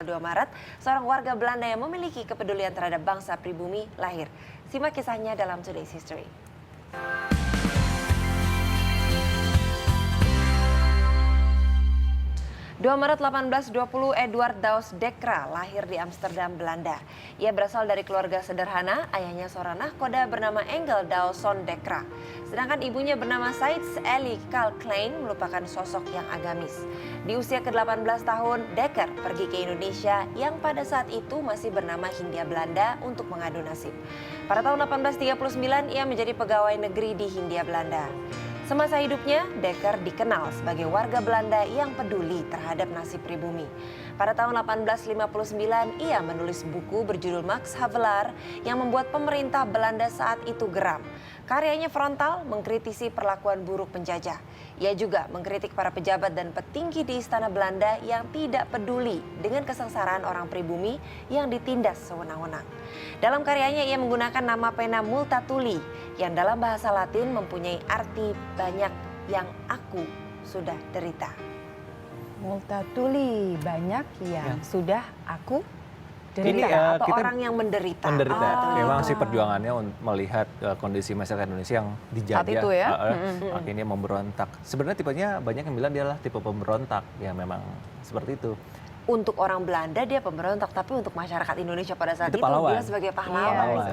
2 Maret, seorang warga Belanda yang memiliki kepedulian terhadap bangsa pribumi lahir. Simak kisahnya dalam Today's History. 2 Maret 1820, Eduard Daus Dekra lahir di Amsterdam, Belanda. Ia berasal dari keluarga sederhana, ayahnya seorang nahkoda bernama Engel Dausson Dekra. Sedangkan ibunya bernama Saits Elly Kalklein merupakan sosok yang agamis. Di usia ke-18 tahun, Dekker pergi ke Indonesia yang pada saat itu masih bernama Hindia Belanda untuk mengadu nasib. Pada tahun 1839, ia menjadi pegawai negeri di Hindia Belanda. Semasa hidupnya, Dekker dikenal sebagai warga Belanda yang peduli terhadap nasib pribumi. Pada tahun 1859, ia menulis buku berjudul Max Havelaar yang membuat pemerintah Belanda saat itu geram. Karyanya frontal mengkritisi perlakuan buruk penjajah. Ia juga mengkritik para pejabat dan petinggi di istana Belanda yang tidak peduli dengan kesengsaraan orang pribumi yang ditindas sewenang-wenang. Dalam karyanya ia menggunakan nama pena Multatuli yang dalam bahasa Latin mempunyai arti banyak yang aku sudah derita. Multatuli, banyak yang sudah aku derita. Ini Atau kita orang yang menderita. Memang sih perjuangannya melihat kondisi masyarakat Indonesia yang dijajah. Saat itu ya? Akhirnya memberontak. Sebenarnya tipenya banyak yang bilang dia adalah tipe pemberontak. Ya memang seperti itu. Untuk orang Belanda dia pemberontak, tapi untuk masyarakat Indonesia pada saat itu dia sebagai pahlawan.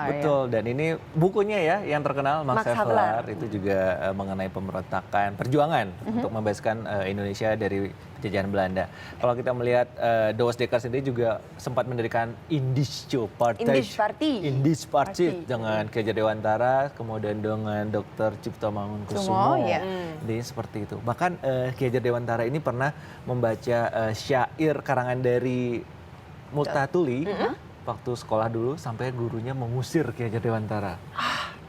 Betul, dan ini bukunya ya yang terkenal Max Havelaar itu juga mengenai pemberontakan, perjuangan untuk membebaskan Indonesia dari penjajahan Belanda. Kalau kita melihat Daus Dekra sendiri juga sempat mendirikan Indische Partij dengan Ki Hajar Dewantara, kemudian dengan Dr. Cipto Mangunkusumo. Jadi seperti itu. Bahkan Ki Hajar Dewantara ini pernah membaca syair karangan dari Multatuli waktu sekolah dulu sampai gurunya mengusir Ki Hajar Dewantara.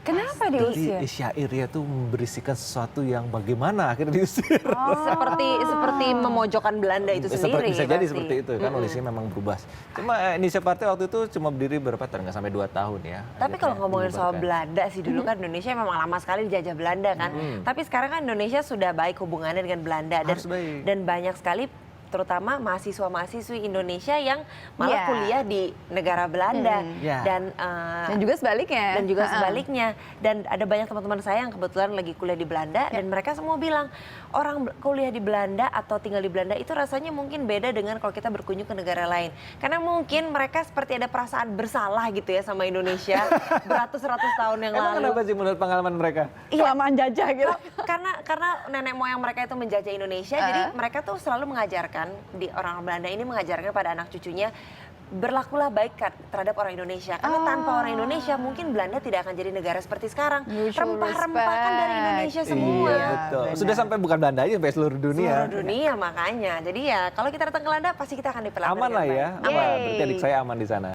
Kenapa diusir? Jadi syairnya tuh berisikan sesuatu yang bagaimana akhirnya diusir. Seperti memojokkan Belanda itu sendiri. Bisa jadi seperti itu kan, kondisinya memang berubah. Cuma Indische Partij waktu itu cuma berdiri berapa tahun, nggak sampai 2 tahun ya. Tapi kalau ngomongin soal Belanda sih, dulu kan Indonesia memang lama sekali dijajah Belanda kan. Tapi sekarang kan Indonesia sudah baik hubungannya dengan Belanda. Dan banyak sekali terutama mahasiswa-mahasiswi Indonesia yang malah kuliah di negara Belanda dan juga sebaliknya. Dan ada banyak teman-teman saya yang kebetulan lagi kuliah di Belanda dan mereka semua bilang orang kuliah di Belanda atau tinggal di Belanda itu rasanya mungkin beda dengan kalau kita berkunjung ke negara lain. Karena mungkin mereka seperti ada perasaan bersalah gitu ya sama Indonesia beratus-ratus tahun yang lalu. Kenapa sih menurut pengalaman mereka? Kelamaan jajah gitu. Karena nenek moyang mereka itu menjajah Indonesia, jadi mereka tuh selalu mengajarkan di orang Belanda ini mengajarkan pada anak cucunya berlakulah baik terhadap orang Indonesia. Karena tanpa orang Indonesia mungkin Belanda tidak akan jadi negara seperti sekarang. Rempah-rempah kan dari Indonesia semua. Iya, betul. Sudah sampai bukan Belanda aja, sampai seluruh dunia. Seluruh dunia makanya. Jadi ya kalau kita datang ke Belanda pasti kita akan diperlakukan aman lah ya. Aman. Berarti adik saya aman di sana.